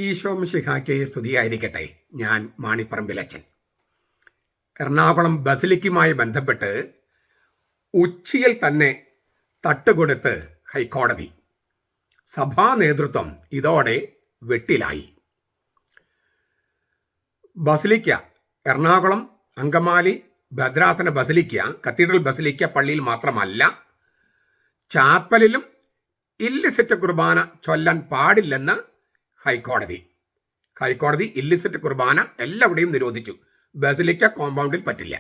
ഈശോ മിശിഹായ്ക്ക് സ്തുതിയായിരിക്കട്ടെ. ഞാൻ മാണിപ്പറമ്പിലച്ചൻ. എറണാകുളം ബസിലിക്കുമായി ബന്ധപ്പെട്ട് ഉച്ചയിൽ തന്നെ തട്ടുകൊടുത്ത് ഹൈക്കോടതി. സഭാ നേതൃത്വം ഇതോടെ വെട്ടിലായി. ബസിലിക്ക എറണാകുളം അങ്കമാലി ഭദ്രാസന ബസിലിക്ക കത്തീഡ്രൽ ബസിലിക്ക പള്ളിയിൽ മാത്രമല്ല, ചാപ്പലിലും ഇല്ലിസിറ്റ് കുർബാന ചൊല്ലാൻ പാടില്ലെന്ന് ഹൈക്കോടതി ഇല്ലിസിറ്റ് കുർബാന എല്ലാവിടെയും നിരോധിച്ചു. ബസിലിക്ക കോമ്പൗണ്ടിൽ പറ്റില്ല.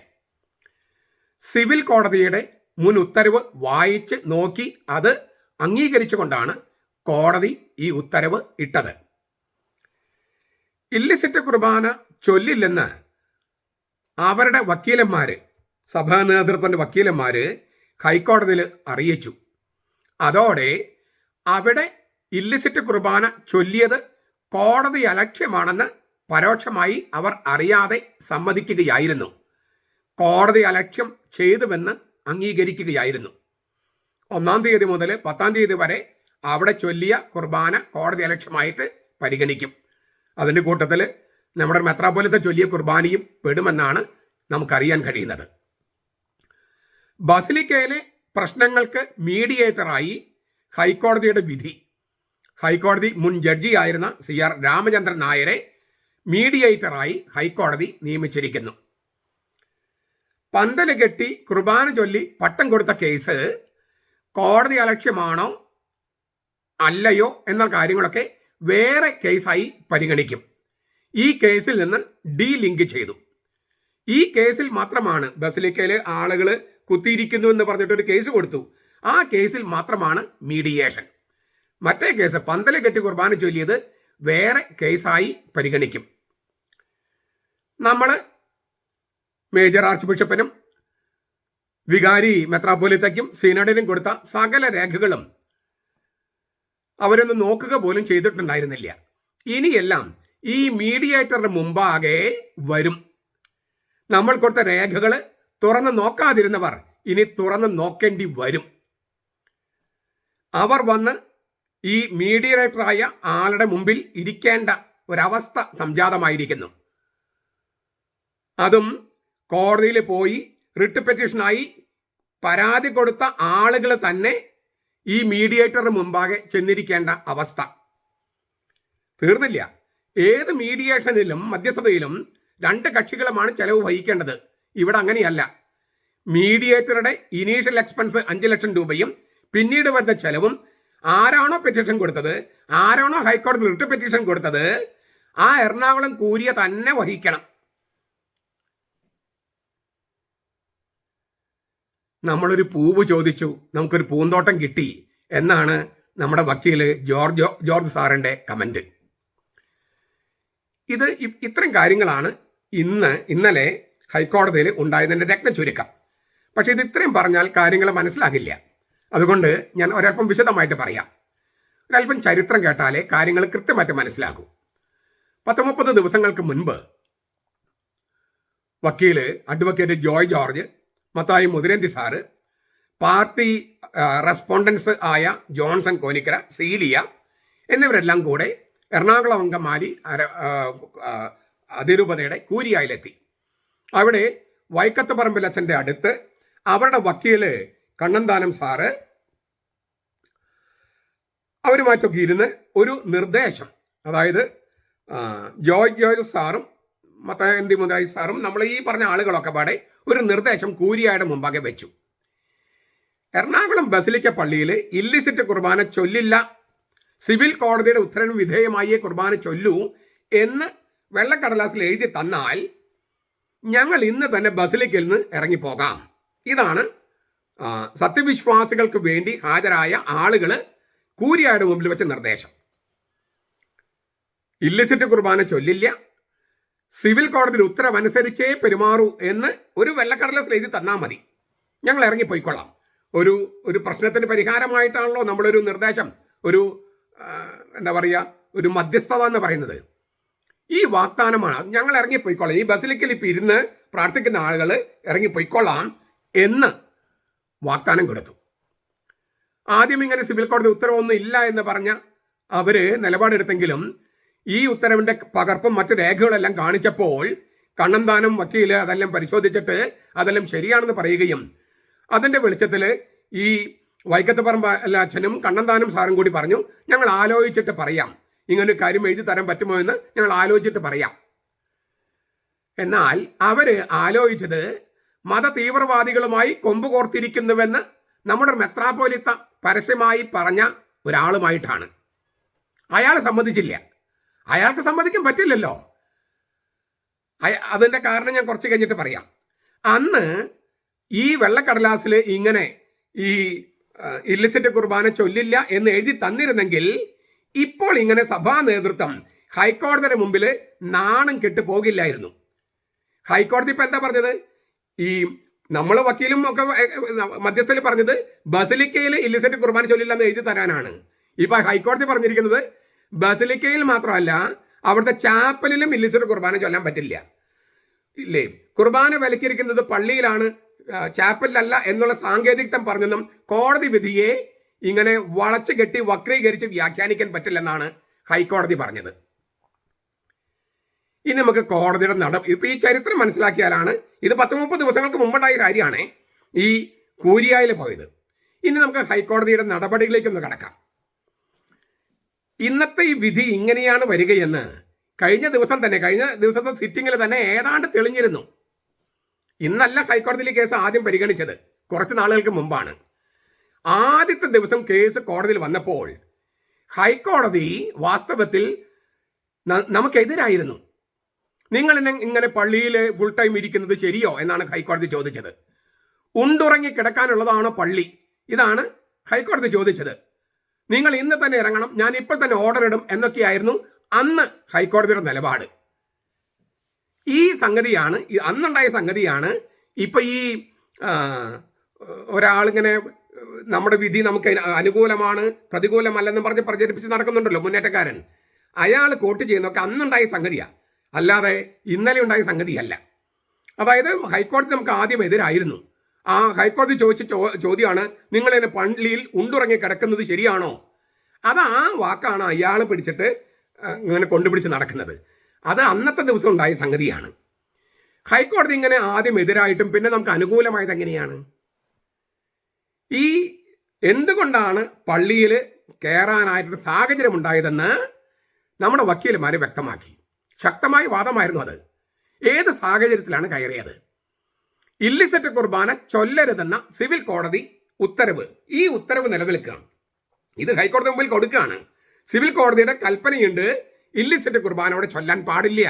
സിവിൽ കോടതിയുടെ മുൻ ഉത്തരവ് വായിച്ച് നോക്കി അത് അംഗീകരിച്ചുകൊണ്ടാണ് കോടതി ഈ ഉത്തരവ് ഇട്ടത്. ഇല്ലിസിറ്റ് കുർബാന ചൊല്ലില്ലെന്ന് അവരുടെ വക്കീലന്മാര്, സഭാ നേതൃത്വത്തിന്റെ വക്കീലന്മാര് ഹൈക്കോടതിയിൽ അറിയിച്ചു. അതോടെ അവിടെ ഇല്ലിസിറ്റ് കുർബാന ചൊല്ലിയത് കോടതി അലക്ഷ്യമാണെന്ന് പരോക്ഷമായി അവർ അറിയാതെ സമ്മതിക്കുകയായിരുന്നു. കോടതി അലക്ഷ്യം ചെയ്തുവെന്ന് അംഗീകരിക്കുകയായിരുന്നു. 1-ാം തീയതി മുതൽ 10-ാം തീയതി വരെ അവിടെ ചൊല്ലിയ കുർബാന കോടതി അലക്ഷ്യമായിട്ട് പരിഗണിക്കും. അതിൻ്റെ കൂട്ടത്തിൽ നമ്മുടെ മെത്രാപ്പൊലീത്ത ചൊല്ലിയ കുർബാനയും പെടുമെന്നാണ് നമുക്കറിയാൻ കഴിയുന്നത്. ബസിലിക്കയിലെ പ്രശ്നങ്ങൾക്ക് മീഡിയേറ്ററായി ഹൈക്കോടതിയുടെ വിധി. ഹൈക്കോടതി മുൻ ജഡ്ജിയായിരുന്ന CR രാമചന്ദ്രൻ നായരെ മീഡിയേറ്ററായി ഹൈക്കോടതി നിയമിച്ചിരിക്കുന്നു. പന്തല് കെട്ടി കുർബാന ചൊല്ലി പട്ടം കൊടുത്ത കേസ് കോടതി അലക്ഷ്യമാണോ അല്ലയോ എന്ന കാര്യങ്ങളൊക്കെ വേറെ കേസായി പരിഗണിക്കും. ഈ കേസിൽ നിന്ന് ലിങ്ക് ചെയ്തു. ഈ കേസിൽ മാത്രമാണ് ബസിലിക്കയിലെ ആളുകൾ കുത്തിയിരിക്കുന്നു എന്ന് പറഞ്ഞിട്ടൊരു കേസ് കൊടുത്തു. ആ കേസിൽ മാത്രമാണ് മീഡിയേഷൻ. മറ്റേ കേസ് പന്തല് കെട്ടി കുർബാന ചൊല്ലിയത് വേറെ കേസായി പരിഗണിക്കും. നമ്മൾ മേജർ ആർച്ച് ബിഷപ്പിനും വികാരി മെത്രാപ്പൊലീത്തയ്ക്കും സിനഡിനും കൊടുത്ത സകല രേഖകളും അവരൊന്ന് നോക്കുക പോലും ചെയ്തിട്ടുണ്ടായിരുന്നില്ല. ഇനിയെല്ലാം ഈ മീഡിയേറ്ററിന് മുമ്പാകെ വരും. നമ്മൾ കൊടുത്ത രേഖകൾ തുറന്ന് നോക്കാതിരുന്നവർ ഇനി തുറന്ന് നോക്കേണ്ടി വരും. അവർ വന്ന് ഈ മീഡിയേറ്ററായ ആളുടെ മുമ്പിൽ ഇരിക്കേണ്ട ഒരവസ്ഥ സംജാതമായിരിക്കുന്നു. അതും കോടതിയിൽ പോയി റിട്ട് പെറ്റീഷനായി പരാതി കൊടുത്ത ആളുകൾ തന്നെ ഈ മീഡിയേറ്ററിന് മുമ്പാകെ ചെന്നിരിക്കേണ്ട അവസ്ഥ. തീർന്നില്ല. ഏത് മീഡിയേഷനിലും മധ്യസ്ഥതയിലും 2 കക്ഷികളുമാണ് ചെലവ് വഹിക്കേണ്ടത്. ഇവിടെ അങ്ങനെയല്ല. മീഡിയേറ്ററുടെ ഇനീഷ്യൽ എക്സ്പെൻസ് 5 ലക്ഷം രൂപയും പിന്നീട് വരുന്ന ചെലവും ആരാണോ പെറ്റീഷൻ കൊടുത്തത്, ആരാണോ ഹൈക്കോടതി റിട്ട് പെറ്റീഷൻ കൊടുത്തത്, ആ എറണാകുളം കൂരിയ തന്നെ വഹിക്കണം. നമ്മളൊരു പൂവ് ചോദിച്ചു, നമുക്കൊരു പൂന്തോട്ടം കിട്ടി എന്നാണ് നമ്മുടെ വക്കീല് ജോർജ് സാറിന്റെ കമന്റ്. ഇത് ഇത്തരം കാര്യങ്ങളാണ് ഇന്നലെ ഹൈക്കോടതിയിൽ ഉണ്ടായതിൻ്റെ രത്ന ചുരുക്കം. പക്ഷെ ഇത് ഇത്രയും പറഞ്ഞാൽ കാര്യങ്ങൾ മനസ്സിലാകില്ല. അതുകൊണ്ട് ഞാൻ ഒരല്പം വിശദമായിട്ട് പറയാം. ഒരല്പം ചരിത്രം കേട്ടാലേ കാര്യങ്ങൾ കൃത്യമായിട്ട് മനസ്സിലാകൂ. 30 ദിവസങ്ങൾക്ക് മുൻപ് വക്കീല് advocate Joy George, Mathai Muthiranthi sir, party respondents ആയ ജോൺസൺ കോനിക്കര, സീലിയ എന്നിവരെല്ലാം കൂടെ എറണാകുളം അങ്കമാലി അതിരൂപതയുടെ കൂരിയായിലെത്തി. അവിടെ വൈക്കത്ത് പറമ്പിലച്ചൻ്റെ അടുത്ത് അവരുടെ വക്കീല് കണ്ണന്താനം സാറ് അവരുമായിട്ടൊക്കെ ഇരുന്ന് ഒരു നിർദ്ദേശം, അതായത് ജോർജ് സാറും മത്തായി മുതലായി സാറും നമ്മൾ ഈ പറഞ്ഞ ആളുകളൊക്കെ പാടെ ഒരു നിർദ്ദേശം കൂരിയായുടെ മുമ്പാകെ വെച്ചു. എറണാകുളം ബസിലിക്ക പള്ളിയിൽ ഇല്ലിസിറ്റ് കുർബാന ചൊല്ലില്ല, സിവിൽ കോടതിയുടെ ഉത്തരവിന് വിധേയമായി കുർബാന ചൊല്ലൂ എന്ന് വെള്ളക്കടലാസിൽ എഴുതി തന്നാൽ ഞങ്ങൾ ഇന്ന് തന്നെ ബസിലിക്കയിൽ നിന്ന് ഇറങ്ങിപ്പോകാം. ഇതാണ് സത്യവിശ്വാസികൾക്ക് വേണ്ടി ഹാജരായ ആളുകൾ കൂരിയായുടെ മുമ്പിൽ വെച്ച നിർദ്ദേശം. ഇല്ലിസിറ്റ് കുർബാന ചൊല്ലില്ല, സിവിൽ കോടതിയുടെ ഉത്തരവനുസരിച്ചേ പെരുമാറൂ എന്ന് ഒരു വെള്ളക്കടലാസിൽ എഴുതി തന്നാൽ മതി, ഞങ്ങൾ ഇറങ്ങിപ്പോയിക്കൊള്ളാം. ഒരു പ്രശ്നത്തിന് പരിഹാരമായിട്ടാണല്ലോ നമ്മളൊരു നിർദ്ദേശം, ഒരു എന്താ പറയുക, ഒരു മധ്യസ്ഥത എന്ന് പറയുന്നത്. ഈ വാഗ്ദാനമാണ്, ഞങ്ങൾ ഇറങ്ങിപ്പോയിക്കൊള്ളാം, ഈ ബസിലിക്കൽ ഇപ്പം ഇരുന്ന് പ്രാർത്ഥിക്കുന്ന ആളുകൾ ഇറങ്ങിപ്പോയിക്കൊള്ളാം എന്ന് വാഗ്ദാനം കൊടുത്തു. ആദ്യം ഇങ്ങനെ സിവിൽ കോടതി ഉത്തരവൊന്നും ഇല്ല എന്ന് പറഞ്ഞ അവര് നിലപാടെടുത്തെങ്കിലും ഈ ഉത്തരവിന്റെ പകർപ്പും മറ്റു രേഖകളെല്ലാം കാണിച്ചപ്പോൾ കണ്ണന്താനം വക്കീല് അതെല്ലാം പരിശോധിച്ചിട്ട് അതെല്ലാം ശരിയാണെന്ന് പറയുകയും അതിന്റെ വെളിച്ചത്തിൽ ഈ വൈക്കത്ത് പറമ്പ് അച്ഛനും കണ്ണന്താനം സാറും കൂടി പറഞ്ഞു, ഞങ്ങൾ ആലോചിച്ചിട്ട് പറയാം, ഇങ്ങനൊരു കാര്യം എഴുതി തരാൻ പറ്റുമോ എന്ന് ഞങ്ങൾ ആലോചിച്ചിട്ട് പറയാം. എന്നാൽ അവര് ആലോചിച്ചത് മത തീവ്രവാദികളുമായി കൊമ്പ് കോർത്തിരിക്കുന്നുവെന്ന് നമ്മുടെ മെത്രാപ്പോലിത്ത പരസ്യമായി പറഞ്ഞ ഒരാളുമായിട്ടാണ്. അയാൾ സമ്മതിച്ചില്ല. അയാൾക്ക് സമ്മതിക്കാൻ പറ്റില്ലല്ലോ. അതിന്റെ കാരണം ഞാൻ കുറച്ച് കഴിഞ്ഞിട്ട് പറയാം. അന്ന് ഈ വെള്ളക്കടലാസിൽ ഇങ്ങനെ ഈ ഇല്ലിസിറ്റ് കുർബാന ചൊല്ലില്ല എന്ന് എഴുതി തന്നിരുന്നെങ്കിൽ ഇപ്പോൾ ഇങ്ങനെ സഭാ നേതൃത്വം ഹൈക്കോടതിയുടെ മുമ്പിൽ നാണം കെട്ട് പോകില്ലായിരുന്നു. ഹൈക്കോടതി ഇപ്പൊ എന്താ പറഞ്ഞത്? ഈ നമ്മൾ വക്കീലും ഒക്കെ മധ്യസ്ഥയിൽ പറഞ്ഞത് ബസിലിക്കയിൽ ഇല്ലിസിറ്റ് കുർബാന ചൊല്ലില്ല എന്ന് എഴുതി തരാനാണ്. ഇപ്പൊ ഹൈക്കോടതി പറഞ്ഞിരിക്കുന്നത് ബസിലിക്കയിൽ മാത്രമല്ല, അവിടുത്തെ ചാപ്പലിലും ഇല്ലിസിറ്റ് കുർബാന ചൊല്ലാൻ പറ്റില്ല. ഇല്ലേ? കുർബാന വിലക്കിയിരിക്കുന്നത് പള്ളിയിലാണ്, ചാപ്പലിലല്ല എന്നുള്ള സാങ്കേതികത്വം പറഞ്ഞെന്നും കോടതി വിധിയെ ഇങ്ങനെ വളച്ചു കെട്ടി വക്രീകരിച്ച് വ്യാഖ്യാനിക്കാൻ പറ്റില്ലെന്നാണ് ഹൈക്കോടതി പറഞ്ഞത്. ഇനി നമുക്ക് കോടതിയുടെ ഇപ്പൊ ഈ ചരിത്രം മനസ്സിലാക്കിയാലാണ്, ഇത് 10-30 ദിവസങ്ങൾക്ക് മുമ്പുണ്ടായ കാര്യമാണ് ഈ കൂരിയായിൽ പോയത്. ഇനി നമുക്ക് ഹൈക്കോടതിയുടെ നടപടികളിലേക്കൊന്ന് കടക്കാം. ഇന്നത്തെ ഈ വിധി ഇങ്ങനെയാണ് വരികയെന്ന് കഴിഞ്ഞ ദിവസത്തെ സിറ്റിംഗിൽ തന്നെ ഏതാണ്ട് തെളിഞ്ഞിരുന്നു. ഇന്നല്ല ഹൈക്കോടതിയിലെ കേസ് ആദ്യം പരിഗണിച്ചത്, കുറച്ച് നാളുകൾക്ക് മുമ്പാണ്. ആദ്യത്തെ ദിവസം കേസ് കോടതിയിൽ വന്നപ്പോൾ ഹൈക്കോടതി വാസ്തവത്തിൽ നമുക്കെതിരായിരുന്നു. നിങ്ങൾ ഇങ്ങനെ പള്ളിയിൽ ഫുൾ ടൈം ഇരിക്കുന്നത് ശരിയോ എന്നാണ് ഹൈക്കോടതി ചോദിച്ചത്. ഉണ്ടുറങ്ങി കിടക്കാനുള്ളതാണോ പള്ളി? ഇതാണ് ഹൈക്കോടതി ചോദിച്ചത്. നിങ്ങൾ ഇന്ന് തന്നെ ഇറങ്ങണം, ഞാൻ ഇപ്പോൾ തന്നെ ഓർഡർ ഇടും എന്നൊക്കെയായിരുന്നു അന്ന് ഹൈക്കോടതിയുടെ നിലപാട്. ഈ സംഗതിയാണ്, അന്നുണ്ടായ സംഗതിയാണ് ഇപ്പൊ ഈ ഒരാളിങ്ങനെ നമ്മുടെ വിധി നമുക്ക് അനുകൂലമാണ് പ്രതികൂലമല്ലെന്നും പറഞ്ഞ് പ്രചരിപ്പിച്ച് നടക്കുന്നുണ്ടല്ലോ മുന്നേറ്റക്കാരൻ. അയാൾ കോട്ട് ചെയ്യുന്നതൊക്കെ അന്നുണ്ടായ സംഗതിയാണ്, അല്ലാതെ ഇന്നലെ ഉണ്ടായ സംഗതിയല്ല. അതായത് ഹൈക്കോടതി നമുക്ക് ആദ്യം എതിരായിരുന്നു. ആ ഹൈക്കോടതി ചോദിച്ച ചോദ്യമാണ്, നിങ്ങളിങ്ങനെ പള്ളിയിൽ ഉണ്ടുറങ്ങി കിടക്കുന്നത് ശരിയാണോ? അത് ആ വാക്കാണ് അയാൾ പിടിച്ചിട്ട് ഇങ്ങനെ കൊണ്ടുപിടിച്ച് നടക്കുന്നത്. അത് അന്നത്തെ ദിവസം ഉണ്ടായ സംഗതിയാണ്. ഹൈക്കോടതി ഇങ്ങനെ ആദ്യം എതിരായിട്ടും പിന്നെ നമുക്ക് അനുകൂലമായത് എങ്ങനെയാണ്? ഈ എന്തുകൊണ്ടാണ് പള്ളിയിൽ കയറാനായിട്ടൊരു സാഹചര്യം ഉണ്ടായതെന്ന് നമ്മുടെ വക്കീലുമാര് വ്യക്തമാക്കി. ശക്തമായ വാദമായിരുന്നു അത്. ഏത് സാഹചര്യത്തിലാണ് കയറിയത്? ഇല്ലിസിറ്റ് കുർബാന ചൊല്ലരുതെന്ന സിവിൽ കോടതി ഉത്തരവ്, ഈ ഉത്തരവ് നിലനിൽക്കുകയാണ്. ഇത് ഹൈക്കോടതി മുമ്പിൽ കൊടുക്കുകയാണ്. സിവിൽ കോടതിയുടെ കൽപ്പനയുണ്ട്, ഇല്ലിസിറ്റ് കുർബാന അവിടെ ചൊല്ലാൻ പാടില്ല.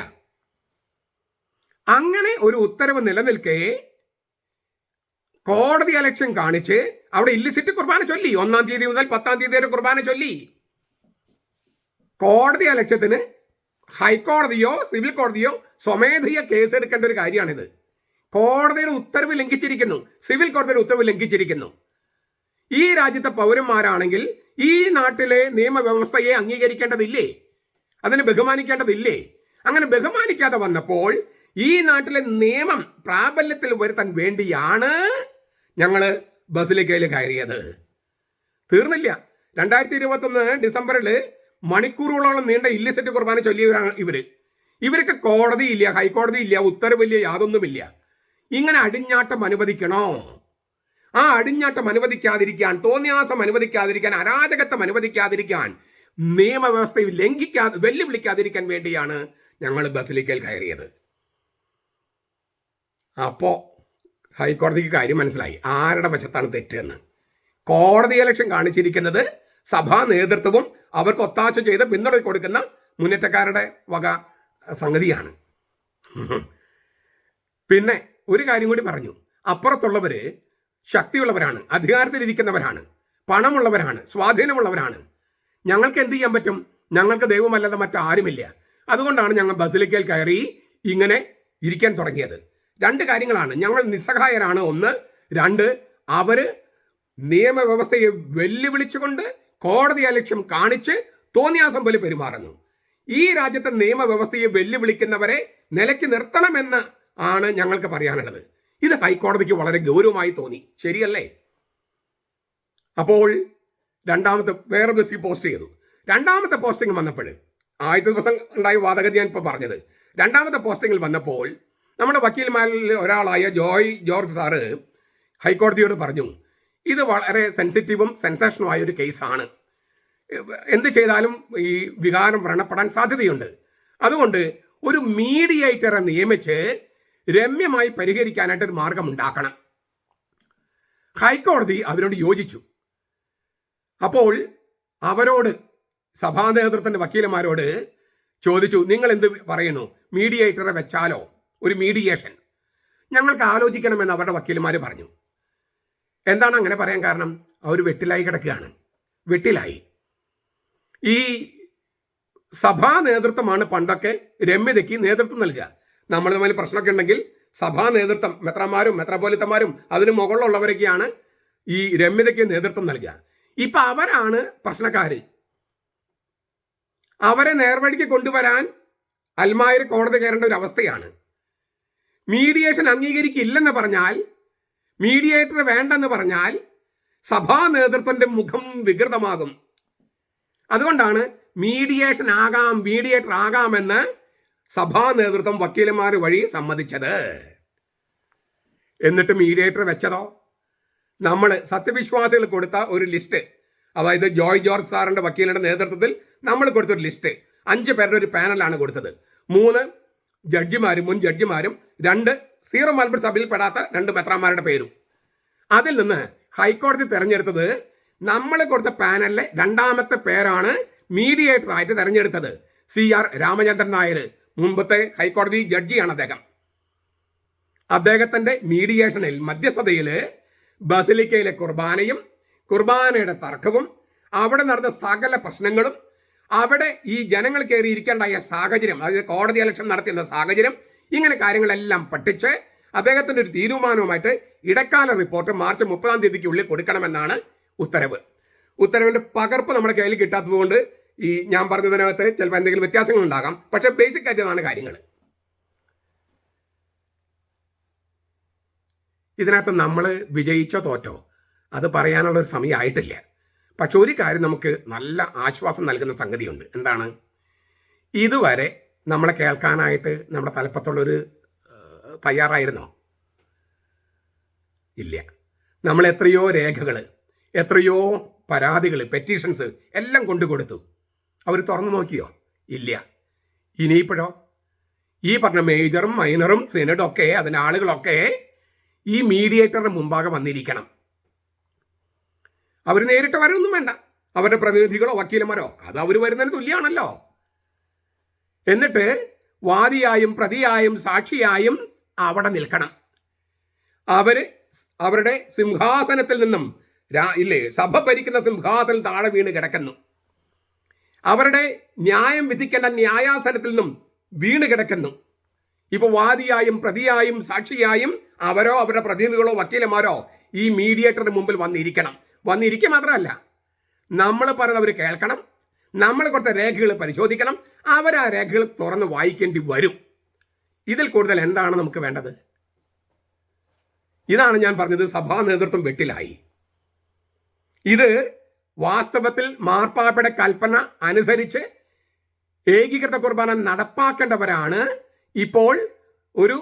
അങ്ങനെ ഒരു ഉത്തരവ് നിലനിൽക്കെ കോടതി അലക്ഷ്യം കാണിച്ച് അവിടെ ഇല്ലിസിറ്റ് കുർബാന ചൊല്ലി. 1-ാം തീയതി മുതൽ 10-ാം തീയതി വരെ കുർബാന ചൊല്ലി. കോടതി അലക്ഷ്യത്തിന് ഹൈക്കോടതിയോ സിവിൽ കോടതിയോ സ്വമേധയ കേസെടുക്കേണ്ട ഒരു കാര്യമാണിത്. കോടതിയുടെ ഉത്തരവ് ലംഘിച്ചിരിക്കുന്നു, സിവിൽ കോടതിയുടെ ഉത്തരവ് ലംഘിച്ചിരിക്കുന്നു. ഈ രാജ്യത്തെ പൗരന്മാരാണെങ്കിൽ ഈ നാട്ടിലെ നിയമവ്യവസ്ഥയെ അംഗീകരിക്കേണ്ടതില്ലേ? അതിനെ ബഹുമാനിക്കേണ്ടതില്ലേ? അങ്ങനെ ബഹുമാനിക്കാതെ വന്നപ്പോൾ ഈ നാട്ടിലെ നിയമം പ്രാബല്യത്തിൽ വരുത്താൻ വേണ്ടിയാണ് ഞങ്ങൾ ബസിലിക്കയിൽ കയറിയത്. തീർന്നില്ല. 2021 ഡിസംബറിൽ മണിക്കൂറുകളോളം നീണ്ട ഇല്ലിസിറ്റ് കുർബാന ചൊല്ലിയവരാണ് ഇവർക്ക് കോടതിയില്ല, ഹൈക്കോടതിയില്ല, ഉത്തരവില്ല, യാതൊന്നുമില്ല. ഇങ്ങനെ അടിഞ്ഞാട്ടം അനുവദിക്കണോ? ആ അടിഞ്ഞാട്ടം അനുവദിക്കാതിരിക്കാൻ, തോന്നിയാസം അനുവദിക്കാതിരിക്കാൻ, അരാജകത്വം അനുവദിക്കാതിരിക്കാൻ, നിയമവ്യവസ്ഥയെ വെല്ലുവിളിക്കാതിരിക്കാൻ വേണ്ടിയാണ് ഞങ്ങൾ ബസിലിക്കയിൽ കയറിയത്. അപ്പോ ഹൈക്കോടതിക്ക് കാര്യം മനസ്സിലായി, ആരുടെ വശത്താണ് തെറ്റെന്ന്. കോടതി അലക്ഷ്യം കാണിച്ചിരിക്കുന്നത് സഭാ നേതൃത്വവും അവർക്ക് ഒത്താശ ചെയ്ത് പിന്തുണ കൊടുക്കുന്ന മുന്നേറ്റക്കാരുടെ വക സംഗതിയാണ്. പിന്നെ ഒരു കാര്യം കൂടി പറഞ്ഞു, അപ്പുറത്തുള്ളവര് ശക്തിയുള്ളവരാണ്, അധികാരത്തിലിരിക്കുന്നവരാണ്, പണമുള്ളവരാണ്, സ്വാധീനമുള്ളവരാണ്. ഞങ്ങൾക്ക് എന്ത് ചെയ്യാൻ പറ്റും? ഞങ്ങൾക്ക് ദൈവമല്ലാതെ മറ്റാരുമില്ല. അതുകൊണ്ടാണ് ഞങ്ങൾ ബസിലിക്കയിൽ കയറി ഇങ്ങനെ ഇരിക്കാൻ തുടങ്ങിയത്. 2 കാര്യങ്ങളാണ്. ഞങ്ങൾ നിസ്സഹായരാണ്, 1. 2, അവര് നിയമവ്യവസ്ഥയെ വെല്ലുവിളിച്ചുകൊണ്ട് കോടതി അലക്ഷ്യം കാണിച്ച് തോന്നിയാസം പോലെ പെരുമാറുന്നു. ഈ രാജ്യത്തെ നിയമവ്യവസ്ഥയെ വെല്ലുവിളിക്കുന്നവരെ നിലയ്ക്ക് നിർത്തണമെന്ന് ആണ് ഞങ്ങൾക്ക് പറയാനുള്ളത്. ഇത് ഹൈക്കോടതിക്ക് വളരെ ഗൗരവമായി തോന്നി, ശരിയല്ലേ? അപ്പോൾ രണ്ടാമത്തെ വേറെ ദിവസം പോസ്റ്റ് ചെയ്തു. രണ്ടാമത്തെ പോസ്റ്റിംഗ് വന്നപ്പോൾ ആദ്യത്തെ ദിവസം ഉണ്ടായ വാദഗതി ഞാൻ ഇപ്പോൾ പറഞ്ഞത്. രണ്ടാമത്തെ പോസ്റ്റിങ്ങിൽ വന്നപ്പോൾ നമ്മുടെ വക്കീൽമാരിൽ ഒരാളായ ജോർജ് സാറ് ഹൈക്കോടതിയോട് പറഞ്ഞു, ഇത് വളരെ സെൻസിറ്റീവും സെൻസേഷനുമായ ഒരു കേസാണ്, എന്ത് ചെയ്താലും ഈ വികാരം വ്രണപ്പെടാൻ സാധ്യതയുണ്ട്, അതുകൊണ്ട് ഒരു മീഡിയേറ്ററെ നിയമിച്ച് രമ്യമായി പരിഹരിക്കാനായിട്ട് ഒരു മാർഗം ഉണ്ടാക്കണം. ഹൈക്കോടതി അതിനോട് യോജിച്ചു. അപ്പോൾ അവരോട് സഭാ നേതൃത്വത്തിന്റെ വക്കീലന്മാരോട് ചോദിച്ചു, നിങ്ങൾ എന്ത് പറയുന്നു, മീഡിയേറ്ററെ വെച്ചാലോ, ഒരു മീഡിയേഷൻ? ഞങ്ങൾക്ക് ആലോചിക്കണമെന്ന് അവരുടെ വക്കീലന്മാർ പറഞ്ഞു. എന്താണ് അങ്ങനെ പറയാൻ കാരണം? അവർ വെട്ടിലായി കിടക്കുകയാണ്. വെട്ടിലായി. ഈ സഭാ നേതൃത്വമാണ് പണ്ടൊക്കെ രമ്യതയ്ക്ക് നേതൃത്വം നൽകുക. നമ്മൾ തമ്മിൽ പ്രശ്നമൊക്കെ ഉണ്ടെങ്കിൽ സഭാ നേതൃത്വം, മെത്രാന്മാരും മെത്രാപോലിത്തന്മാരും അതിന് മുകളിലുള്ളവരൊക്കെയാണ് ഈ രമ്യതയ്ക്ക് നേതൃത്വം നൽകുക. ഇപ്പൊ അവരാണ് പ്രശ്നക്കാര്. അവരെ നേർവഴിക്ക് കൊണ്ടുവരാൻ അൽമായർ കോടതി കയറേണ്ട ഒരു അവസ്ഥയാണ്. മീഡിയേഷൻ അംഗീകരിക്കില്ലെന്ന് പറഞ്ഞാൽ, മീഡിയേറ്റർ വേണ്ടെന്ന് പറഞ്ഞാൽ സഭാ നേതൃത്വത്തിന്റെ മുഖം വികൃതമാകും. അതുകൊണ്ടാണ് മീഡിയേറ്റർ ആകാമെന്ന് സഭാ നേതൃത്വം വക്കീലന്മാർ വഴി സമ്മതിച്ചത്. എന്നിട്ട് മീഡിയേറ്റർ വെച്ചതോ, നമ്മൾ സത്യവിശ്വാസികൾ കൊടുത്ത ഒരു ലിസ്റ്റ്, അതായത് ജോർജ് സാറിന്റെ വക്കീലിന്റെ നേതൃത്വത്തിൽ നമ്മൾ കൊടുത്തൊരു ലിസ്റ്റ്, 5 പേരുടെ ഒരു പാനലാണ് കൊടുത്തത്. 3 ജഡ്ജിമാരും മുൻ ജഡ്ജിമാരും 2 സീറോ മലബാർ സഭയിൽ പെടാത്ത 2 മെത്രാന്മാരുടെ പേരും. അതിൽ നിന്ന് ഹൈക്കോടതി തെരഞ്ഞെടുത്തത് നമ്മൾ കൊടുത്ത പാനലിലെ 2ാമത്തെ പേരാണ് മീഡിയേറ്റർ ആയിട്ട് തെരഞ്ഞെടുത്തത്. CR രാമചന്ദ്രൻ നായർ, മുമ്പത്തെ ഹൈക്കോടതി ജഡ്ജിയാണ് അദ്ദേഹം. അദ്ദേഹത്തിന്റെ മീഡിയേഷനിൽ, മധ്യസ്ഥതയിൽ ബസിലിക്കയിലെ കുർബാനയുടെ തർക്കവും അവിടെ നടന്ന സകല പ്രശ്നങ്ങളും, അവിടെ ഈ ജനങ്ങൾ കയറി ഇരിക്കേണ്ടായ സാഹചര്യം, അതായത് കോടതി ഇലക്ഷൻ നടത്തിയ സാഹചര്യം, ഇങ്ങനെ കാര്യങ്ങളെല്ലാം പഠിച്ച് അദ്ദേഹത്തിന്റെ ഒരു തീരുമാനവുമായിട്ട് ഇടക്കാല റിപ്പോർട്ട് മാർച്ച് 30-ാം തീയതിക്കുള്ളിൽ കൊടുക്കണമെന്നാണ് ഉത്തരവ്. ഉത്തരവിന്റെ പകർപ്പ് നമ്മുടെ കയ്യിൽ കിട്ടാത്തത് കൊണ്ട് ഈ ഞാൻ പറഞ്ഞതിനകത്ത് ചിലപ്പോൾ എന്തെങ്കിലും വ്യത്യാസങ്ങൾ ഉണ്ടാകാം. പക്ഷെ ബേസിക് ആയിട്ടാണ് കാര്യങ്ങൾ. ഇതിനകത്ത് നമ്മൾ വിജയിച്ചോ തോറ്റോ അത് പറയാനുള്ള ഒരു സമയമായിട്ടില്ല. പക്ഷെ ഒരു കാര്യം നമുക്ക് നല്ല ആശ്വാസം നൽകുന്ന സംഗതിയുണ്ട്. എന്താണ്? ഇതുവരെ നമ്മളെ കേൾക്കാനായിട്ട് നമ്മുടെ തലപ്പത്തുള്ളൊരു തയ്യാറായിരുന്നോ? ഇല്ല. നമ്മൾ എത്രയോ രേഖകൾ, എത്രയോ പരാതികൾ, പെറ്റീഷൻസ് എല്ലാം കൊണ്ടുകൊടുത്തു. അവർ തുറന്നു നോക്കിയോ? ഇല്ല. ഇനിയിപ്പോഴോ? ഈ പറഞ്ഞ മേജറും മൈനറും സെനഡൊക്കെ, അതിൻ്റെ ആളുകളൊക്കെ ഈ മീഡിയേറ്ററിന് മുമ്പാകെ വന്നിരിക്കണം. അവർ നേരിട്ട് വരൊന്നും വേണ്ട, അവരുടെ പ്രതിനിധികളോ വക്കീലന്മാരോ, അത് അവർ വരുന്നതിന് തുല്യമാണല്ലോ. എന്നിട്ട് വാദിയായും പ്രതിയായും സാക്ഷിയായും അവിടെ നിൽക്കണം. അവരുടെ സിംഹാസനത്തിൽ നിന്നും സഭ ഭരിക്കുന്ന സിംഹാസനം താഴെ വീണ് കിടക്കുന്നു. അവരുടെ ന്യായം വിധിക്കേണ്ട ന്യായാസനത്തിൽ നിന്നും വീണ് കിടക്കുന്നു. ഇപ്പൊ വാദിയായും പ്രതിയായും സാക്ഷിയായും അവരോ അവരുടെ പ്രതിനിധികളോ വക്കീലന്മാരോ ഈ മീഡിയേറ്ററിന് മുമ്പിൽ വന്നിരിക്കണം. വന്നിരിക്കുക മാത്രമല്ല, നമ്മൾ പറയുന്നവർ കേൾക്കണം, നമ്മൾ കൊടുത്ത രേഖകൾ പരിശോധിക്കണം, അവർ ആ രേഖകൾ തുറന്ന് വായിക്കേണ്ടി വരും. ഇതിൽ കൂടുതൽ എന്താണ് നമുക്ക് വേണ്ടത്? ഇതാണ് ഞാൻ പറഞ്ഞത്, സഭാ നേതൃത്വം വെട്ടിലായി. ഇത് വാസ്തവത്തിൽ മാർപ്പാപ്പയുടെ കൽപ്പന അനുസരിച്ച് ഏകീകൃത കുർബാന നടപ്പാക്കേണ്ടവരാണ് ഇപ്പോൾ ഒരു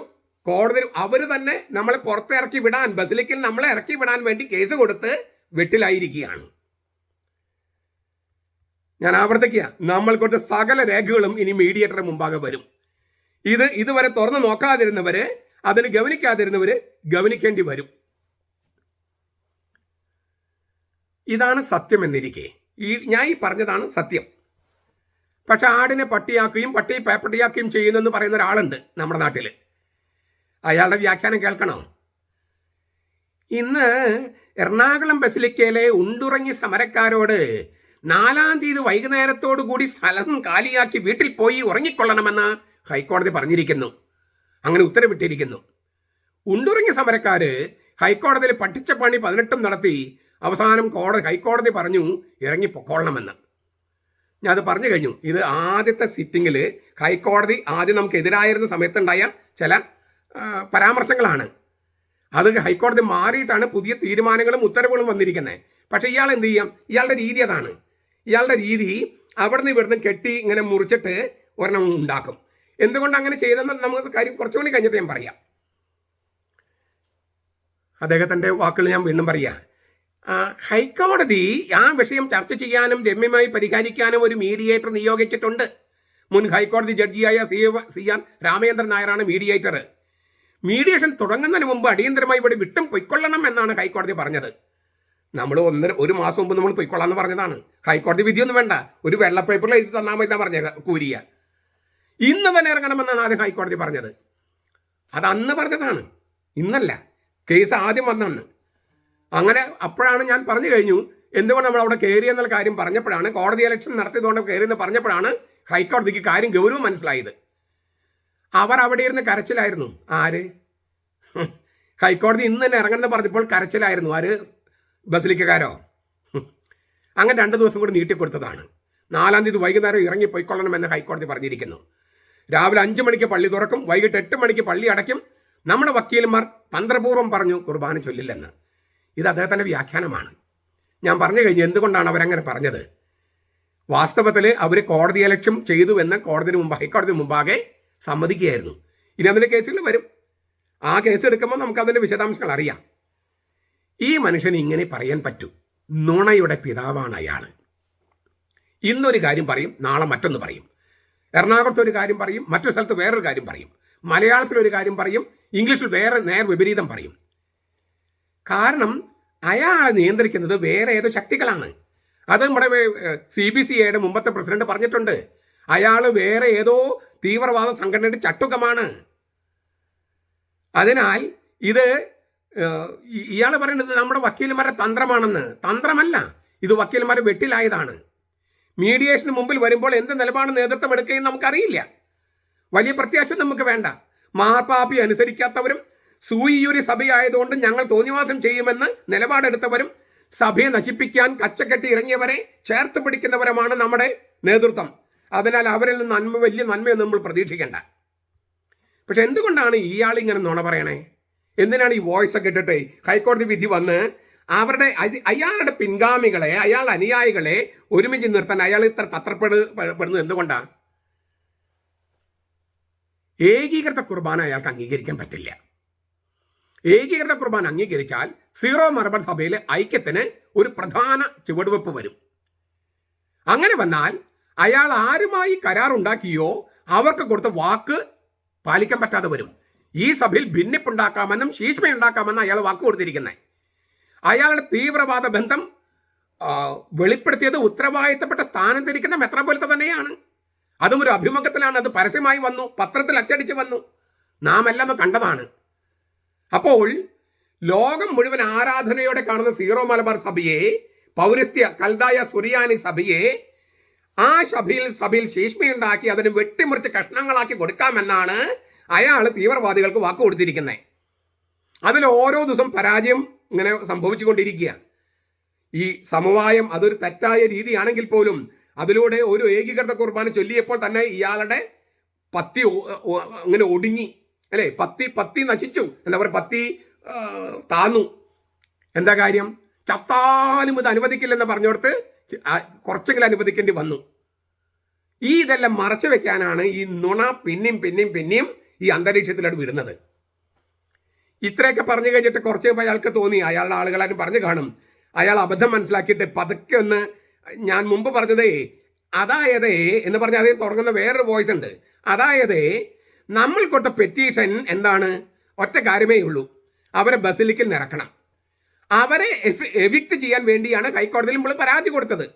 കോടതി, അവർ തന്നെ നമ്മളെ പുറത്തിറക്കി വിടാൻ, ബസിലിക്കൽ നമ്മളെ ഇറക്കി വിടാൻ വേണ്ടി കേസ് കൊടുത്ത് വെട്ടിലായിരിക്കുകയാണ്. ഞാൻ ആവർത്തിക്കുക, നമ്മൾ കൊടുത്ത സകല രേഖകളും ഇനി മീഡിയേറ്ററിന് മുമ്പാകെ വരും. ഇതുവരെ തുറന്നു നോക്കാതിരുന്നവര്, അതിന് ഗവനിക്കാതിരുന്നവര് ഗവനിക്കേണ്ടി വരും. ഇതാണ് സത്യം എന്നിരിക്കെ, ഞാൻ ഈ പറഞ്ഞതാണ് സത്യം. പക്ഷെ ആടിനെ പട്ടിയാക്കുകയും പട്ടിയെ പേപ്പട്ടിയാക്കുകയും ചെയ്യുന്നെന്ന് പറയുന്ന ഒരാളുണ്ട് നമ്മുടെ നാട്ടിൽ. അയാളുടെ വ്യാഖ്യാനം കേൾക്കണോ? ഇന്ന് എറണാകുളം ബസിലിക്കയിലെ ഉണ്ടുറങ്ങി സമരക്കാരോട് 4-ാം തീയതി വൈകുന്നേരത്തോടു കൂടി സ്ഥലം കാലിയാക്കി വീട്ടിൽ പോയി ഉറങ്ങിക്കൊള്ളണമെന്ന് ഹൈക്കോടതി പറഞ്ഞിരിക്കുന്നു. അങ്ങനെ ഉത്തരവിട്ടിരിക്കുന്നു. ഉണ്ടുറങ്ങി സമരക്കാര് ഹൈക്കോടതിയിൽ പഠിച്ച പണി 18 നടത്തി അവസാനം ഹൈക്കോടതി പറഞ്ഞു ഇറങ്ങിപ്പൊക്കോളണമെന്ന്. ഞാൻ അത് പറഞ്ഞു കഴിഞ്ഞു. ഇത് ആദ്യത്തെ സിറ്റിങ്ങിൽ ഹൈക്കോടതി ആദ്യം നമുക്ക് എതിരായിരുന്ന സമയത്തുണ്ടായ ചില പരാമർശങ്ങളാണ്. അത് ഹൈക്കോടതി മാറിയിട്ടാണ് പുതിയ തീരുമാനങ്ങളും ഉത്തരവുകളും വന്നിരിക്കുന്നത്. പക്ഷെ ഇയാൾ എന്ത് ചെയ്യാം? ഇയാളുടെ രീതി അതാണ്. ഇയാളുടെ രീതി അവിടുന്ന് ഇവിടുന്ന് കെട്ടി ഇങ്ങനെ മുറിച്ചിട്ട് ഒരെണ്ണം ഉണ്ടാക്കും. എന്തുകൊണ്ട് അങ്ങനെ ചെയ്തെന്ന് നമുക്ക് കാര്യം കുറച്ചുകൂടി കഴിഞ്ഞിട്ട് ഞാൻ പറയാം. അദ്ദേഹത്തിൻ്റെ വാക്കുകൾ ഞാൻ വീണ്ടും പറയാം. ഹൈക്കോടതി ആ വിഷയം ചർച്ച ചെയ്യാനും രമ്യമായി പരിഹരിക്കാനും ഒരു മീഡിയേറ്റർ നിയോഗിച്ചിട്ടുണ്ട്. മുൻ ഹൈക്കോടതി ജഡ്ജിയായ CR രാമചന്ദ്രൻ നായരാണ് മീഡിയേറ്റർ. മീഡിയേഷൻ തുടങ്ങുന്നതിന് മുമ്പ് അടിയന്തരമായി ഇവിടെ വിട്ടും പൊയ്ക്കൊള്ളണം എന്നാണ് ഹൈക്കോടതി പറഞ്ഞത്. നമ്മൾ ഒരു മാസം മുമ്പ് നമ്മൾ പൊയ്ക്കൊള്ളാന്ന് പറഞ്ഞതാണ്. ഹൈക്കോടതി വിധിയൊന്നും വേണ്ട, ഒരു വെള്ള പേപ്പറിൽ എഴുതി തന്നാൽ മതി പറഞ്ഞത് കൂരിയ. ഇന്ന് തന്നെ ഇറങ്ങണമെന്നാണ് ആദ്യം ഹൈക്കോടതി പറഞ്ഞത്. അത് അന്ന് പറഞ്ഞതാണ്, ഇന്നല്ല. കേസ് ആദ്യം വന്നന്ന്. അങ്ങനെ അപ്പോഴാണ് ഞാൻ പറഞ്ഞു കഴിഞ്ഞു എന്തുകൊണ്ട് നമ്മൾ അവിടെ കയറി എന്നുള്ള കാര്യം പറഞ്ഞപ്പോഴാണ്, കോടതി ഇലക്ഷൻ നടത്തിയതുകൊണ്ട് കയറിയെന്ന് പറഞ്ഞപ്പോഴാണ് ഹൈക്കോടതിക്ക് കാര്യം ഗൗരവം മനസ്സിലായത്. അവർ അവിടെ ഇരുന്ന് കരച്ചിലായിരുന്നു. ആര്? ഹൈക്കോടതി ഇന്ന് തന്നെ ഇറങ്ങണമെന്ന് പറഞ്ഞപ്പോൾ കരച്ചിലായിരുന്നു. ആര്? ബസിലിക്കക്കാരോ? അങ്ങനെ 2 ദിവസം കൂടി നീട്ടിക്കൊടുത്തതാണ്. 4-ാം തീയതി വൈകുന്നേരം ഇറങ്ങിപ്പോയിക്കൊള്ളണമെന്ന് ഹൈക്കോടതി പറഞ്ഞിരിക്കുന്നു. രാവിലെ 5 മണിക്ക് പള്ളി തുറക്കും, വൈകിട്ട് 8 മണിക്ക് പള്ളി അടയ്ക്കും. നമ്മുടെ വക്കീലന്മാർ തന്ത്രപൂർവ്വം പറഞ്ഞു കുർബാന ചൊല്ലില്ലെന്ന്. ഇത് അദ്ദേഹത്തിൻ്റെ വ്യാഖ്യാനമാണ്. ഞാൻ പറഞ്ഞു കഴിഞ്ഞു എന്തുകൊണ്ടാണ് അവരങ്ങനെ പറഞ്ഞത്. വാസ്തവത്തിൽ അവർ കോടതി അലക്ഷ്യം ചെയ്തു എന്ന് ഹൈക്കോടതി മുമ്പാകെ സമ്മതിക്കുകയായിരുന്നു. ഇനി അതിൻ്റെ കേസുകൾ വരും. ആ കേസ് എടുക്കുമ്പോൾ നമുക്കതിൻ്റെ വിശദാംശങ്ങൾ അറിയാം. ഈ മനുഷ്യന് ഇങ്ങനെ പറയാൻ പറ്റൂ. നുണയുടെ പിതാവാണ് അയാൾ. ഇന്നൊരു കാര്യം പറയും, നാളെ മറ്റൊന്ന് പറയും. എറണാകുളത്ത് ഒരു കാര്യം പറയും, മറ്റൊരു സ്ഥലത്ത് വേറൊരു കാര്യം പറയും. മലയാളത്തിലൊരു കാര്യം പറയും, ഇംഗ്ലീഷിൽ വേറെ നേർ വിപരീതം പറയും. കാരണം അയാളെ നിയന്ത്രിക്കുന്നത് വേറെ ഏതോ ശക്തികളാണ്. അത് നമ്മുടെ CBCIയുടെ മുമ്പത്തെ പ്രസിഡന്റ് പറഞ്ഞിട്ടുണ്ട്. അയാൾ വേറെ ഏതോ തീവ്രവാദ സംഘടനയുടെ ചട്ടുകമാണ്. അതിനാൽ ഇത് ഇയാൾ പറയുന്നത് നമ്മുടെ വക്കീലന്മാരുടെ തന്ത്രമാണെന്ന്. തന്ത്രമല്ല, ഇത് വക്കീലന്മാരെ വെട്ടിലായതാണ്. മീഡിയേഷന് മുമ്പിൽ വരുമ്പോൾ എന്ത് നിലപാട് നേതൃത്വം എടുക്കുകയും നമുക്കറിയില്ല. വലിയ പ്രത്യാശ നമുക്ക് വേണ്ട. മാർപ്പാപ്പി അനുസരിക്കാത്തവരും സൂയിയൂരി സഭയായതുകൊണ്ട് ഞങ്ങൾ തോന്നിവാസം ചെയ്യുമെന്ന് നിലപാടെടുത്തവരും സഭയെ നശിപ്പിക്കാൻ കച്ചക്കെട്ടി ഇറങ്ങിയവരെ ചേർത്ത് പിടിക്കുന്നവരുമാണ് നമ്മുടെ നേതൃത്വം. അതിനാൽ അവരിൽ നിന്ന് വലിയ നന്മയൊന്നും നമ്മൾ പ്രതീക്ഷിക്കേണ്ട. പക്ഷെ എന്തുകൊണ്ടാണ് ഇയാൾ ഇങ്ങനെ നുണ പറയണേ? എന്തിനാണ് ഈ വോയിസ് ഒക്കെ ഇട്ടിട്ട് ഹൈക്കോടതി വിധി വന്ന് അയാളുടെ പിൻഗാമികളെ, അയാളുടെ അനുയായികളെ ഒരുമിച്ച് നിർത്താൻ അയാൾ ഇത്ര തത്രപ്പെടുന്നത് എന്തുകൊണ്ടാണ്? ഏകീകൃത കുർബാന അയാൾക്ക് അംഗീകരിക്കാൻ പറ്റില്ല. ഏകീകൃത കുർബാന അംഗീകരിച്ചാൽ സീറോ മലബാർ സഭയിലെ ഐക്യത്തിന് ഒരു പ്രധാന ചുവടുവെപ്പ് വരും. അങ്ങനെ വന്നാൽ അയാൾ ആരുമായി കരാറുണ്ടാക്കിയോ അവർക്ക് കൊടുത്ത വാക്ക് പാലിക്കാൻ പറ്റാതെ വരും. ഈ സഭയിൽ ഭിന്നിപ്പുണ്ടാക്കാമെന്നും ശീഷ്മയുണ്ടാക്കാമെന്നും അയാൾ വാക്ക് കൊടുത്തിരിക്കുന്നത്. അയാളുടെ തീവ്രവാദ ബന്ധം വെളിപ്പെടുത്തിയത് ഉത്തരവാദിത്തപ്പെട്ട സ്ഥാനത്തിരിക്കുന്ന മെത്രാപ്പൊലീത്ത തന്നെയാണ്. അതും ഒരു അഭിമുഖത്തിലാണ്. അത് പരസ്യമായി വന്നു, പത്രത്തിൽ അച്ചടിച്ച് വന്നു, നാം എല്ലാം കണ്ടതാണ്. അപ്പോൾ ലോകം മുഴുവൻ ആരാധനയോടെ കാണുന്ന സീറോ മലബാർ സഭയെ, പൗരസ്ത്യ കൽദായ സുറിയാനി സഭയെ, ആ സഭയിൽ ശീഷ്മയുണ്ടാക്കി അതിന് വെട്ടിമുറിച്ച് കഷ്ണങ്ങളാക്കി കൊടുക്കാമെന്നാണ് അയാൾ തീവ്രവാദികൾക്ക് വാക്ക് കൊടുത്തിരിക്കുന്നത്. അതിൽ ഓരോ ദിവസം പരാജയം ഇങ്ങനെ സംഭവിച്ചുകൊണ്ടിരിക്കുക. ഈ സമവായം അതൊരു തെറ്റായ രീതിയാണെങ്കിൽ പോലും അതിലൂടെ ഒരു ഏകീകൃത കുർബാന ചൊല്ലിയപ്പോൾ തന്നെ ഇയാളുടെ പത്തി ഇങ്ങനെ ഒടുങ്ങി, അല്ലേ? പത്തി നശിച്ചു. എന്താ പറയുക, പത്തി താന്നു. എന്താ കാര്യം? ചത്താലും ഇത് അനുവദിക്കില്ലെന്ന് പറഞ്ഞോടത്ത് കുറച്ചെങ്കിലും അനുവദിക്കേണ്ടി വന്നു. ഇതെല്ലാം മറച്ചു വെക്കാനാണ് ഈ നുണ പിന്നെയും ഈ അന്തരീക്ഷത്തിലോട്ട് വിടുന്നത്. ഇത്രയൊക്കെ പറഞ്ഞു കഴിഞ്ഞിട്ട് കുറച്ച് അയാൾക്ക് തോന്നി, അയാളുടെ ആളുകളാരും പറഞ്ഞു കാണും, അയാൾ അബദ്ധം മനസ്സിലാക്കിയിട്ട് പതുക്കെ ഒന്ന്, ഞാൻ മുമ്പ് പറഞ്ഞതേ അതായത് എന്ന് പറഞ്ഞാൽ അതേ തുടങ്ങുന്ന വേറൊരു വോയിസ് ഉണ്ട്. അതായത് നമ്മൾ കൊടുത്ത പെറ്റീഷൻ എന്താണ്? ഒറ്റ കാര്യമേ ഉള്ളൂ, അവരെ ബസിലിക്കൽ നിറക്കണം. അവരെ എവിക്റ്റ് ചെയ്യാൻ വേണ്ടിയാണ് ഹൈക്കോടതിയിൽ നമ്മൾ പരാതി കൊടുത്തത്.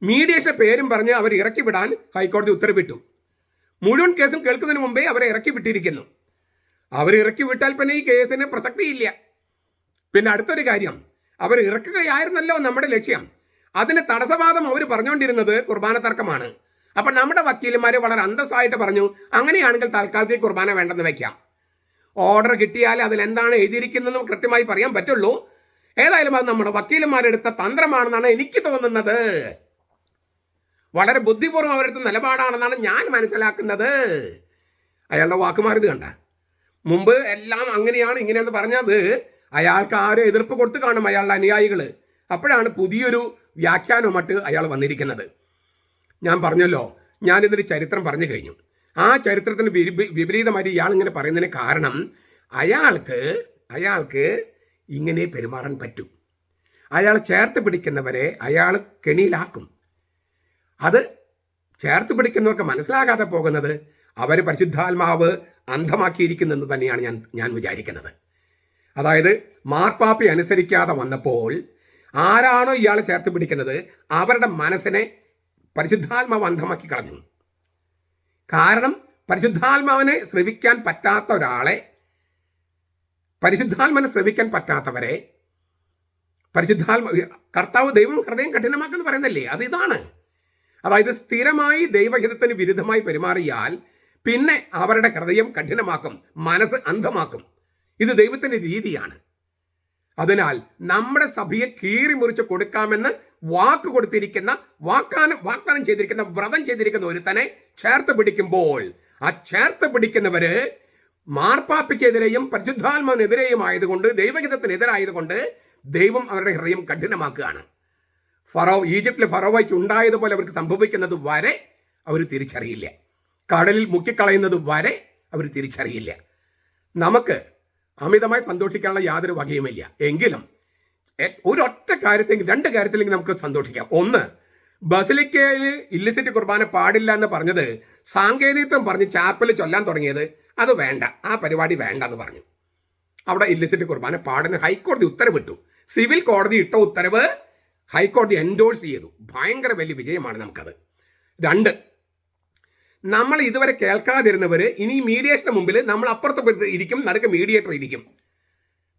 മീഡിയേഷന്റെ പേരും പറഞ്ഞ് അവർ ഇറക്കി വിടാൻ ഹൈക്കോടതി ഉത്തരവിട്ടു. മുഴുവൻ കേസും കേൾക്കുന്നതിന് മുമ്പേ അവരെ ഇറക്കി വിട്ടിരിക്കുന്നു. അവർ ഇറക്കി വിട്ടാൽ പിന്നെ ഈ കേസിന് പ്രസക്തിയില്ല. പിന്നെ അടുത്തൊരു കാര്യം, അവർ ഇറക്കുകയായിരുന്നല്ലോ നമ്മുടെ ലക്ഷ്യം. അതിന് തടസ്സവാദം അവർ പറഞ്ഞുകൊണ്ടിരുന്നത് കുർബാന തർക്കമാണ്. അപ്പം നമ്മുടെ വക്കീലന്മാർ വളരെ അന്തസ്സായിട്ട് പറഞ്ഞു, അങ്ങനെയാണെങ്കിൽ തൽക്കാലത്തേക്ക് കുർബാന വേണ്ടെന്ന് വെക്കാം. ഓർഡർ കിട്ടിയാൽ അതിലെന്താണ് എഴുതിയിരിക്കുന്നതെന്നും കൃത്യമായി പറയാൻ പറ്റുള്ളൂ. ഏതായാലും അത് നമ്മുടെ വക്കീലന്മാരെടുത്ത തന്ത്രമാണെന്നാണ് എനിക്ക് തോന്നുന്നത്. വളരെ ബുദ്ധിപൂർവ്വം അവരെടുത്ത നിലപാടാണെന്നാണ് ഞാൻ മനസ്സിലാക്കുന്നത്. അയാളുടെ വാക്കുമാറിയത് കണ്ട. മുമ്പ് എല്ലാം അങ്ങനെയാണ് ഇങ്ങനെയെന്ന് പറഞ്ഞത് അയാൾക്ക് ആരും എതിർപ്പ് കൊടുത്തു കാണും, അയാളുടെ അനുയായികൾ. അപ്പോഴാണ് പുതിയൊരു വ്യാഖ്യാനവുമായിട്ട് അയാൾ വന്നിരിക്കുന്നത്. ഞാൻ പറഞ്ഞല്ലോ, ഞാനിതിന് ചരിത്രം പറഞ്ഞു കഴിഞ്ഞു. ആ ചരിത്രത്തിന് വിപരീതമായിട്ട് ഇയാൾ ഇങ്ങനെ പറയുന്നതിന് കാരണം അയാൾക്ക് ഇങ്ങനെ പെരുമാറാൻ പറ്റും. അയാൾ ചേർത്ത് പിടിക്കുന്നവരെ അയാൾ കെണിയിലാക്കും. അത് ചേർത്ത് പിടിക്കുന്നവർക്ക് മനസ്സിലാകാതെ പോകുന്നത് അവർ പരിശുദ്ധാത്മാവ് അന്ധമാക്കിയിരിക്കുന്നെന്ന് തന്നെയാണ് ഞാൻ വിചാരിക്കുന്നത്. അതായത് മാർപ്പാപ്പി അനുസരിക്കാതെ വന്നപ്പോൾ ആരാണോ ഇയാളെ ചേർത്ത് പിടിക്കുന്നത് അവരുടെ മനസ്സിനെ പരിശുദ്ധാത്മാവ് അന്ധമാക്കി കളഞ്ഞു. കാരണം പരിശുദ്ധാത്മാവിനെ ശ്രവിക്കാൻ പറ്റാത്ത ഒരാളെ, പരിശുദ്ധാത്മാവിനെ ശ്രവിക്കാൻ പറ്റാത്തവരെ കർത്താവ് ദൈവം ഹൃദയം കഠിനമാക്കെന്ന് പറയുന്നല്ലേ, അത് ഇതാണ്. അതായത് സ്ഥിരമായി ദൈവഹിതത്തിന് വിരുദ്ധമായി പെരുമാറിയാൽ പിന്നെ അവരുടെ ഹൃദയം കഠിനമാക്കും, മനസ്സ് അന്ധമാക്കും. ഇത് ദൈവത്തിന്റെ രീതിയാണ്. അതിനാൽ നമ്മുടെ സഭയെ കീറി മുറിച്ച് കൊടുക്കാമെന്ന് വാക്ക് കൊടുത്തിരിക്കുന്ന, വാഗ്ദാനം ചെയ്തിരിക്കുന്ന, വ്രതം ചെയ്തിരിക്കുന്ന ഒരുത്തനെ ചേർത്ത് പിടിക്കുമ്പോൾ ആ ചേർത്ത് പിടിക്കുന്നവര് മാർപ്പാപ്പയ്ക്കെതിരെയും പരിശുദ്ധാത്മാവിനെതിരെയും ആയതുകൊണ്ട്, ദൈവഹിതത്തിനെതിരായതുകൊണ്ട് ദൈവം അവരുടെ ഹൃദയം കഠിനമാക്കുകയാണ്. ഈജിപ്തിലെ ഫറോവയ്ക്ക് ഉണ്ടായതുപോലെ അവർക്ക് സംഭവിക്കുന്നത് വരെ അവർ തിരിച്ചറിയില്ല. കടലിൽ മുക്കിക്കളയുന്നത് വരെ അവർ തിരിച്ചറിയില്ല. നമുക്ക് അമിതമായി സന്തോഷിക്കാനുള്ള യാതൊരു വകയുമില്ല. എങ്കിലും ഒരൊറ്റ കാര്യത്തെങ്കിലും, 2 കാര്യത്തിലെങ്കിലും നമുക്ക് സന്തോഷിക്കാം. ഒന്ന്, ബസിലിക്കയിൽ ഇല്ലിസിറ്റ് കുർബാന പാടില്ല എന്ന് പറഞ്ഞത് സാങ്കേതികത്വം പറഞ്ഞ് ചാപ്പൽ ചൊല്ലാൻ തുടങ്ങിയത് അത് വേണ്ട, ആ പരിപാടി വേണ്ട എന്ന് പറഞ്ഞു. അവിടെ ഇല്ലിസിറ്റ് കുർബാന പാടുന്ന ഹൈക്കോടതി ഉത്തരവിട്ടു. സിവിൽ കോടതി ഇട്ട ഉത്തരവ് ഹൈക്കോടതി എൻഡോഴ്സ് ചെയ്തു. ഭയങ്കര വലിയ വിജയമാണ് നമുക്കത്. 2, നമ്മൾ ഇതുവരെ കേൾക്കാതിരുന്നവർ ഇനി മീഡിയേഷന് മുമ്പിൽ നമ്മൾ അപ്പുറത്ത് ഇരിക്കും, നടുക്ക് മീഡിയേറ്റർ ഇരിക്കും.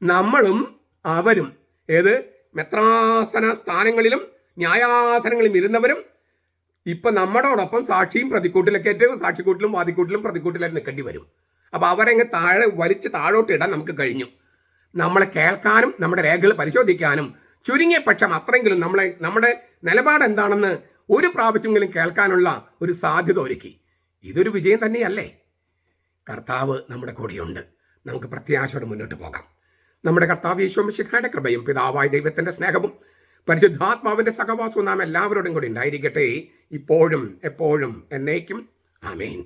നമ്മളും അവരും, ഏത് മെത്രാസന സ്ഥാനങ്ങളിലും ന്യായാസനങ്ങളിലും ഇരുന്നവരും ഇപ്പൊ നമ്മളോടൊപ്പം സാക്ഷിയും പ്രതിക്കൂട്ടിലൊക്കെ സാക്ഷിക്കൂട്ടിലും വാദിക്കൂട്ടിലും പ്രതിക്കൂട്ടിലും നിൽക്കേണ്ടി വരും. അപ്പൊ അവരെങ്ങ് വലിച്ച് താഴോട്ട് ഇടാൻ നമുക്ക് കഴിഞ്ഞു. നമ്മളെ കേൾക്കാനും നമ്മുടെ രേഖകൾ പരിശോധിക്കാനും ചുരുങ്ങിയ പക്ഷം അത്രയെങ്കിലും നമ്മുടെ നിലപാട് എന്താണെന്ന് ഒരു പ്രാവശ്യമെങ്കിലും കേൾക്കാനുള്ള ഒരു സാധ്യത ഒരുക്കി. ഇതൊരു വിജയം തന്നെയല്ലേ? കർത്താവ് നമ്മുടെ കൂടെയുണ്ട്. നമുക്ക് പ്രത്യാശയോടെ മുന്നോട്ട് പോകാം. നമ്മുടെ കർത്താവ് യേശു മിശിഹായുടെ കൃപയും പിതാവായ ദൈവത്തിന്റെ സ്നേഹവും പരിശുദ്ധാത്മാവിന്റെ സഹവാസവും നാം എല്ലാവരോടും കൂടി ഉണ്ടായിരിക്കട്ടെ, ഇപ്പോഴും എപ്പോഴും എന്നേക്കും. ആമേൻ.